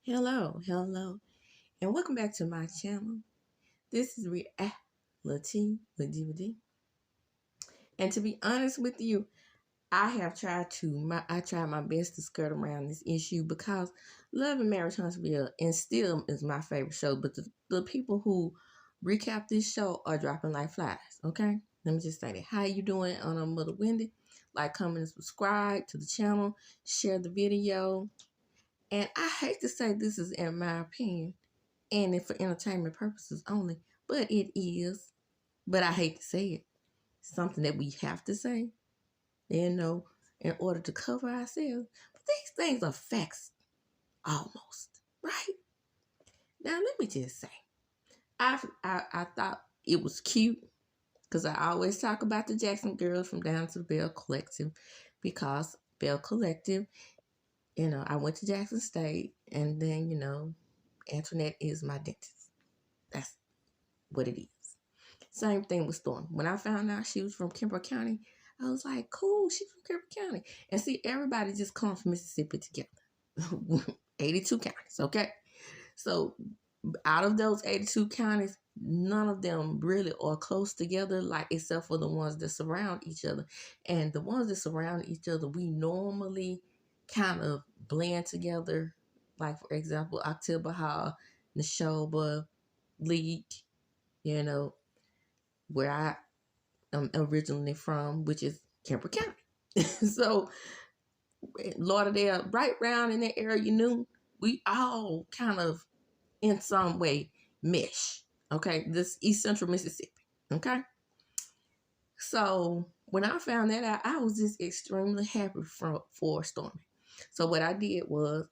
Hello, and welcome back to my channel. This is Reality with DVD. And to be honest with you, I tried my best to skirt around this issue because Love and Marriage Huntsville and still is my favorite show. But the people who recap this show are dropping like flies. Okay, let me just say that. How you doing on Mother Wendy? Like, comment, and subscribe to the channel, share the video. And I hate to say this is in my opinion and for entertainment purposes only, but it is. But I hate to say it. Something that we have to say, in order to cover ourselves. But these things are facts, almost, right? Now, let me just say, I thought it was cute because I always talk about the Jackson girls from down to the Bell Collective because Bell Collective, I went to Jackson State and then, Antoinette is my dentist. That's what it is. Same thing with Storm. When I found out she was from Kemper County, I was like, cool, she's from Kemper County. And see, everybody just comes from Mississippi together. 82 counties, okay? So out of those 82 counties, none of them really are close together, like except for the ones that surround each other. And the ones that surround each other, we normally kind of blend together. Like, for example, October Hall, Neshoba, Leak, you know, where I am originally from, which is Kemper County. So Lauderdale, right around in that area, we all kind of in some way mesh. Okay, this East Central Mississippi. Okay, so when I found that out, I was just extremely happy for Stormy. So what I did was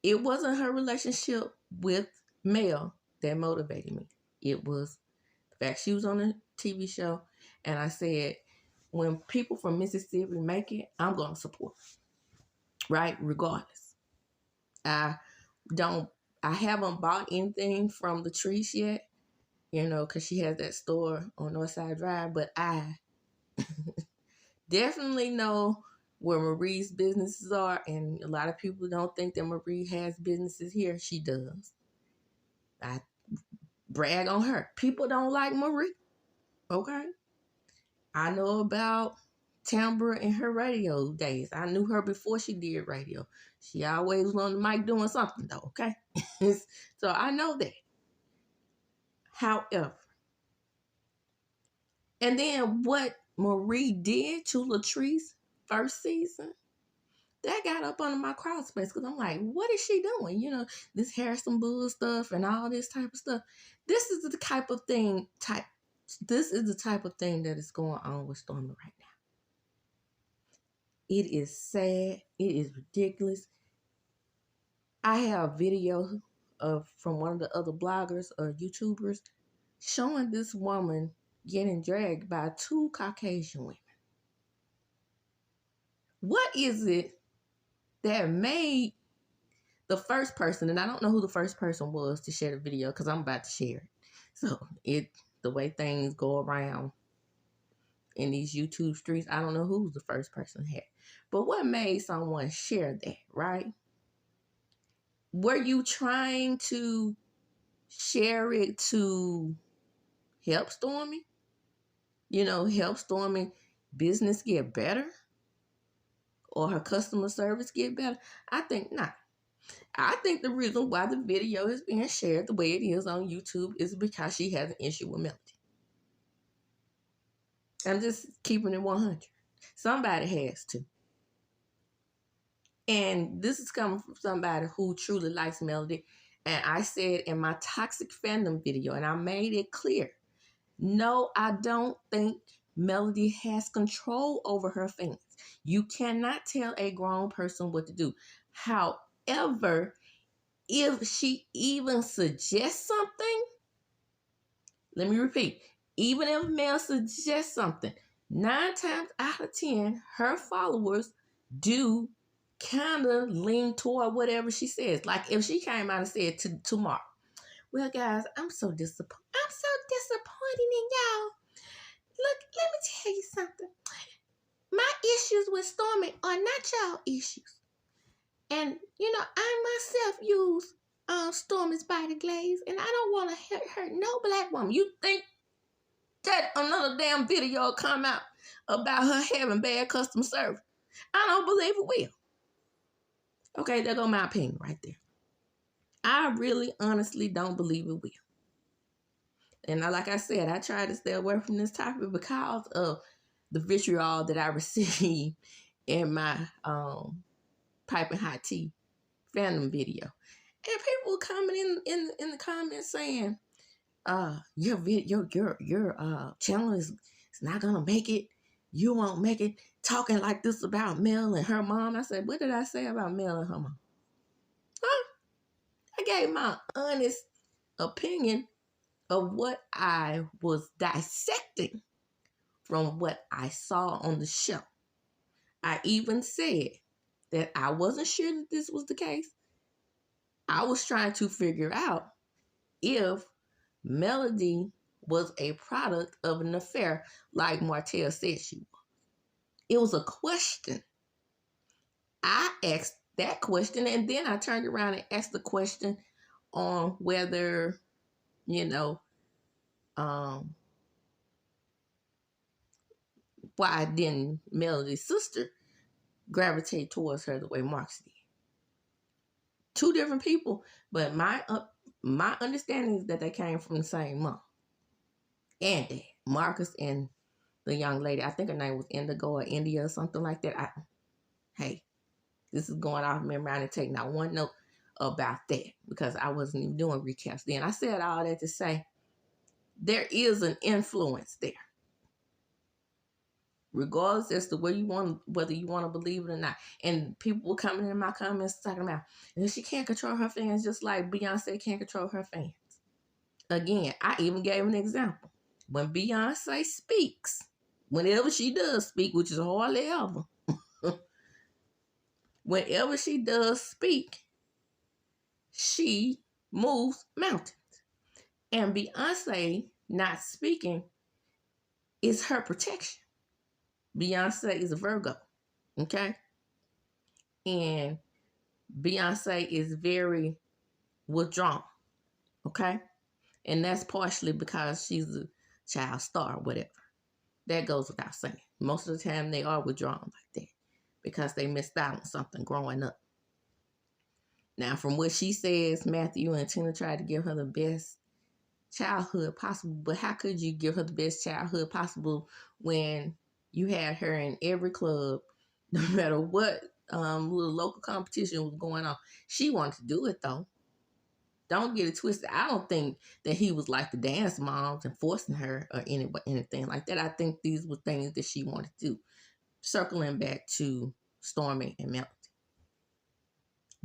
it wasn't her relationship with Mel that motivated me. It was the fact she was on a TV show, and I said, when people from Mississippi make it, I'm gonna support, right? Regardless. I don't I haven't bought anything from the trees yet, because she has that store on Northside Drive, but I definitely know where Marie's businesses are, and a lot of people don't think that Marie has businesses here. She does. I brag on her. People don't like Marie, okay? I know about Tambra in her radio days. I knew her before she did radio. She always was on the mic doing something, though, okay? So I know that. However, and then what Marie did to Latrice first season, that got up under my crawl space because I'm like, what is she doing? This Harrison Bull stuff and all this type of stuff. This is the type of thing that is going on with Stormy right now. It is sad. It is ridiculous. I have video from one of the other bloggers or YouTubers showing this woman getting dragged by two Caucasian women. What is it that made the first person, and I don't know who the first person was to share the video because I'm about to share it. So the way things go around in these YouTube streets, I don't know who's the first person had. But what made someone share that, right? Were you trying to share it to help Stormy? Help Stormy business get better? Or her customer service get better? I think not. I think the reason why the video is being shared the way it is on YouTube is because she has an issue with Melody. I'm just keeping it 100. Somebody has to. And this is coming from somebody who truly likes Melody. And I said in my toxic fandom video, and I made it clear, no, I don't think Melody has control over her fans. You cannot tell a grown person what to do. However, if she even suggests something, let me repeat, even if Mel suggests something, 9 times out of 10, her followers do kind of lean toward whatever she says. Like if she came out and said tomorrow, well, guys, I'm so disappointed. I'm so disappointed in y'all. Look, let me tell you something. My issues with Stormy are not y'all issues. And, I myself use Stormi's body glaze, and I don't want to hurt no black woman. You think that another damn video will come out about her having bad customer service? I don't believe it will. Okay, there go my opinion right there. I really, honestly don't believe it will. And like I said, I try to stay away from this topic because of the vitriol that I received in my Piping Hot Tea fandom video. And people were coming in the comments saying, your channel is not gonna make it. You won't make it. Talking like this about Mel and her mom. I said, what did I say about Mel and her mom? Huh? I gave my honest opinion of what I was dissecting from what I saw on the show. I even said that I wasn't sure that this was the case. I was trying to figure out if Melody was a product of an affair like Martell said she was. It was a question. I asked that question, and then I turned around and asked the question on whether, why didn't Melody's sister gravitate towards her the way Marcus did? Two different people, but my understanding is that they came from the same mom and dad. Marcus and the young lady, I think her name was Indigo or India or something like that. Hey, this is going off memory. I didn't take not one note about that because I wasn't even doing recaps then. I said all that to say there is an influence there. Regardless as to whether you want to believe it or not. And people were coming in my comments talking about, she can't control her fans just like Beyonce can't control her fans. Again, I even gave an example. When Beyonce speaks, whenever she does speak, which is hardly ever, whenever she does speak, she moves mountains. And Beyonce not speaking is her protection. Beyonce is a Virgo, okay? And Beyonce is very withdrawn, okay? And that's partially because she's a child star or whatever. That goes without saying. Most of the time they are withdrawn like that because they missed out on something growing up. Now, from what she says, Matthew and Tina tried to give her the best childhood possible, but how could you give her the best childhood possible when you had her in every club, no matter what little local competition was going on? She wanted to do it though. Don't get it twisted. I don't think that he was like the dance moms and forcing her or anything like that. I think these were things that she wanted to do. Circling back to Stormy and Melody.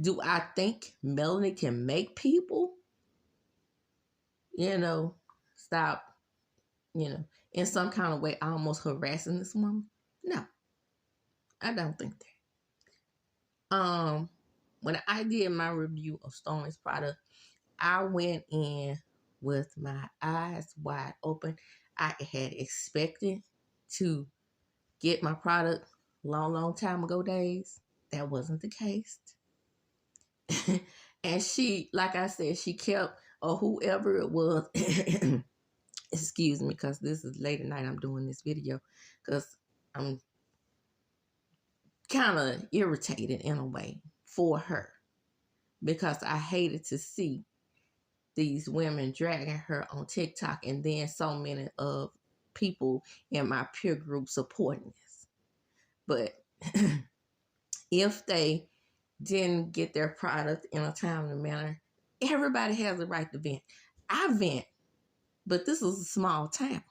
Do I think Melody can make people, stop, in some kind of way almost harassing this woman? No, I don't think that. When I did my review of Stormi's product, I went in with my eyes wide open. I had expected to get my product long time ago days. That wasn't the case. And she, like I said, she kept, or whoever it was, excuse me, because this is late at night I'm doing this video, because I'm kind of irritated in a way for her, because I hated to see these women dragging her on TikTok and then so many of people in my peer group supporting this. But if they didn't get their product in a timely manner, everybody has the right to vent. I vent, but this is a small town.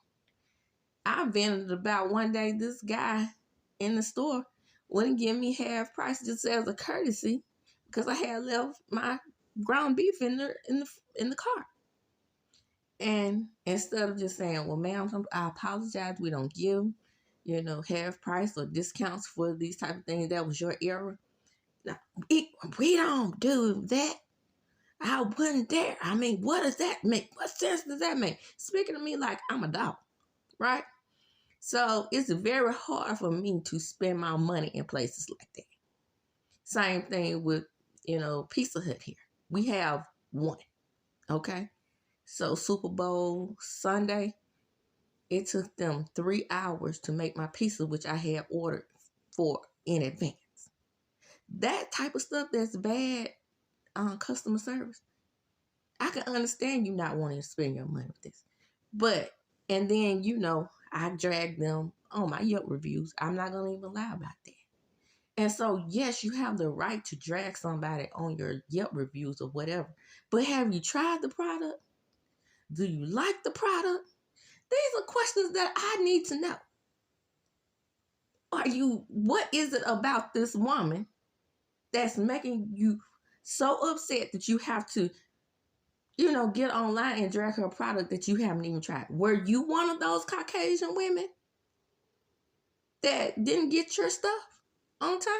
I vented about one day this guy in the store wouldn't give me half price just as a courtesy because I had left my ground beef in the car. And instead of just saying, well, ma'am, I apologize, we don't give, half price or discounts for these type of things. That was your error. No, we don't do that. I wouldn't dare. I mean, what does that make? What sense does that make? Speaking to me like I'm a dog, right? So it's very hard for me to spend my money in places like that. Same thing with, Pizza Hut here. We have one, okay? So Super Bowl Sunday, it took them 3 hours to make my pizza, which I had ordered for in advance. That type of stuff that's bad customer service. I can understand you not wanting to spend your money with this. But, and then, I drag them on my Yelp reviews. I'm not going to even lie about that. And so, yes, you have the right to drag somebody on your Yelp reviews or whatever. But have you tried the product? Do you like the product? These are questions that I need to know. What is it about this woman that's making you so upset that you have to, get online and drag her product that you haven't even tried? Were you one of those Caucasian women that didn't get your stuff on time?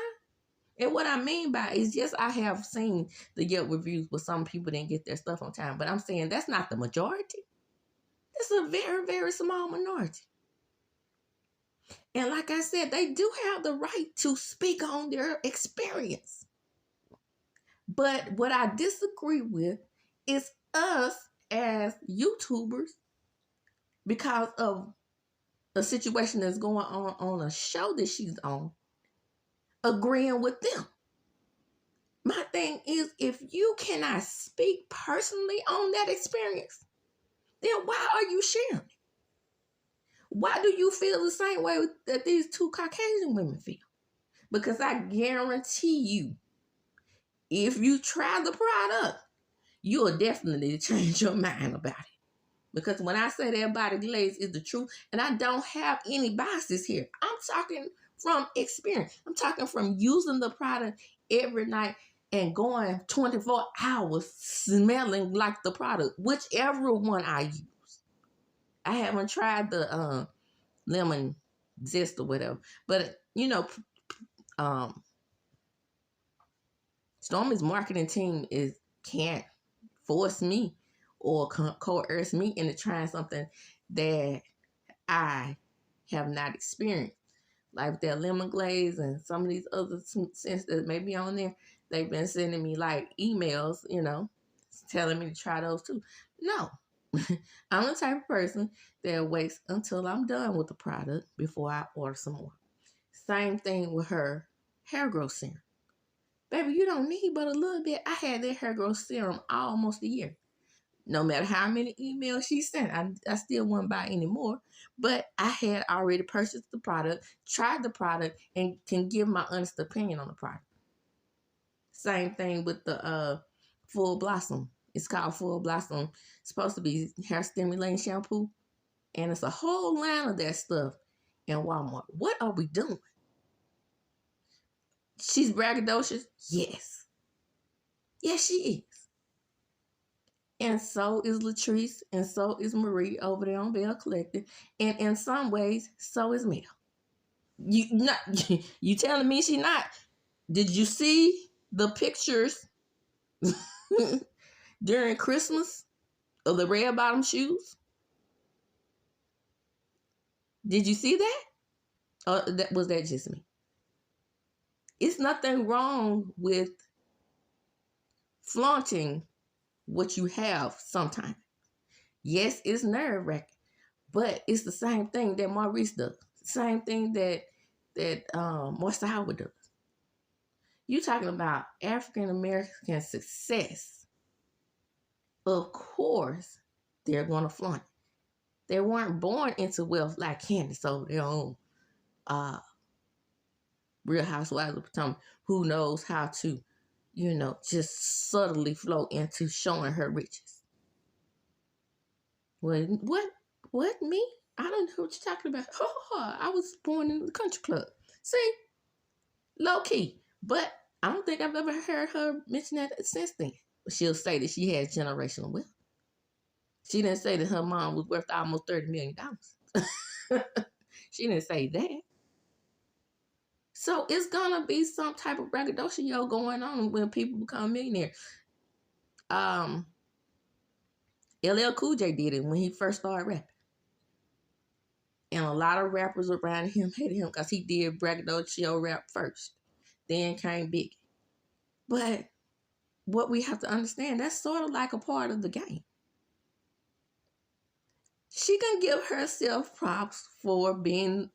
And what I mean by is, yes, I have seen the Yelp reviews where some people didn't get their stuff on time, but I'm saying that's not the majority. It's a very, very small minority. And like I said, they do have the right to speak on their experience. But what I disagree with is us as YouTubers, because of a situation that's going on a show that she's on, agreeing with them. My thing is, if you cannot speak personally on that experience, then why are you sharing it? Why do you feel the same way that these two Caucasian women feel? Because I guarantee you, if you try the product, you'll definitely change your mind about it. Because when I say that body glaze is the truth, and I don't have any biases here, I'm talking from experience. I'm talking from using the product every night and going 24 hours smelling like the product, whichever one I use. I haven't tried the lemon zest or whatever, but Stormi's marketing team can't force me or coerce me into trying something that I have not experienced. Like that lemon glaze and some of these other scents that may be on there, they've been sending me like emails, telling me to try those too. No. I'm the type of person that waits until I'm done with the product before I order some more. Same thing with her hair growth serum. Baby, you don't need but a little bit. I had that hair growth serum almost a year. No matter how many emails she sent, I still wouldn't buy anymore. But I had already purchased the product, tried the product, and can give my honest opinion on the product. Same thing with the Full Blossom. It's called Full Blossom. It's supposed to be hair stimulating shampoo. And it's a whole line of that stuff in Walmart. What are we doing? She's braggadocious? Yes. Yes, she is. And so is Latrice, and so is Marie over there on Bell Collective. And in some ways, so is Mel. You telling me she not? Did you see the pictures during Christmas of the red bottom shoes? Did you see that? Or was that just me? It's nothing wrong with flaunting what you have sometimes. Yes, it's nerve-wracking, but it's the same thing that Maurice does. Same thing that Moisture Howard does. You talking about African American success. Of course, they're going to flaunt it. They weren't born into wealth like Candace over their own Real Housewives of Potomac, who knows how to, just subtly flow into showing her riches. Well, what, me? I don't know what you're talking about. Oh, I was born in the country club. See? Low key. But I don't think I've ever heard her mention that since then. She'll say that she has generational wealth. She didn't say that her mom was worth almost $30 million. She didn't say that. So it's going to be some type of braggadocio going on when people become millionaires. LL Cool J did it when he first started rapping. And a lot of rappers around him hated him because he did braggadocio rap first. Then came Biggie. But what we have to understand, that's sort of like a part of the game. She can give herself props for being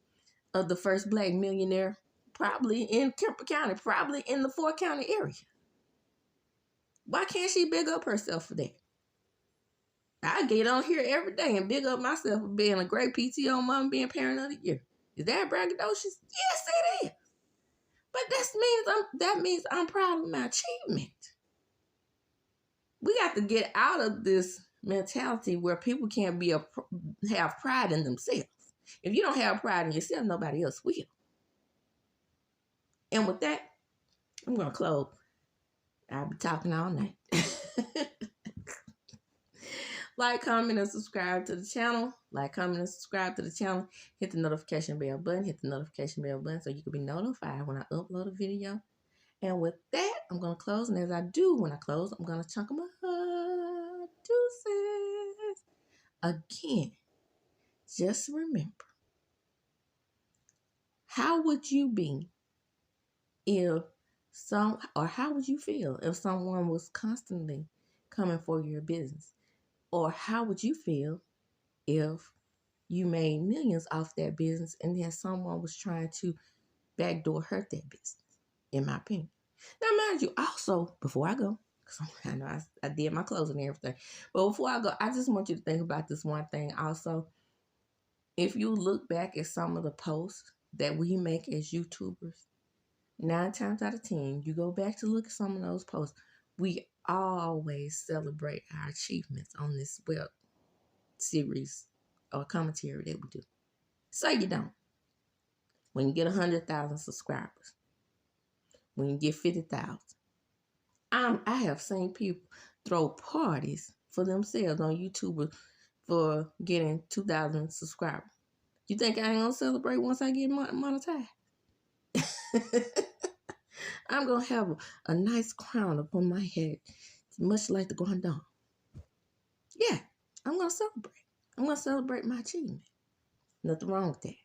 the first black millionaire, probably in Kemper County, probably in the 4-county area. Why can't she big up herself for that? I get on here every day and big up myself for being a great PTO mom, being parent of the year. Is that braggadocious? Yes, it is. But that means I'm proud of my achievement. We got to get out of this mentality where people can't have pride in themselves. If you don't have pride in yourself, nobody else will. And with that, I'm gonna close. I'll be talking all night. Like, comment, and subscribe to the channel. Like, comment, and subscribe to the channel. Hit the notification bell button. Hit the notification bell button so you can be notified when I upload a video. And with that, I'm going to close. And as I do when I close, I'm going to chunk them up. Deuces. Again, just remember, how would you be if how would you feel if someone was constantly coming for your business? Or how would you feel if you made millions off that business and then someone was trying to backdoor hurt that business, in my opinion? Now, mind you, also, before I go, because I know I did my closing and everything, but before I go, I just want you to think about this one thing also. If you look back at some of the posts that we make as YouTubers, 9 times out of 10, you go back to look at some of those posts, we always celebrate our achievements on this web series or commentary that we do. Say you don't. When you get 100,000 subscribers, when you get 50,000, I have seen people throw parties for themselves on YouTube for getting 2,000 subscribers. You think I ain't gonna celebrate once I get monetized? I'm gonna have a nice crown upon my head, much like the Grand Dame. Yeah, I'm gonna celebrate. I'm gonna celebrate my achievement. Nothing wrong with that.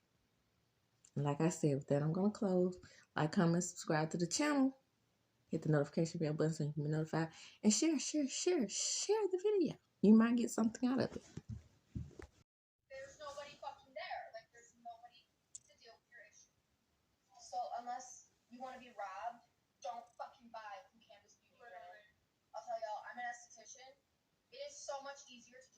And like I said, with that, I'm gonna close. Like, comment, subscribe to the channel. Hit the notification bell button so you can be notified. And share the video. You might get something out of it. There's nobody fucking there. Like, there's nobody to deal with your issue. So unless you want to be robbed, don't fucking buy from Candace Beauty. I'll tell y'all, I'm an esthetician. It is so much easier to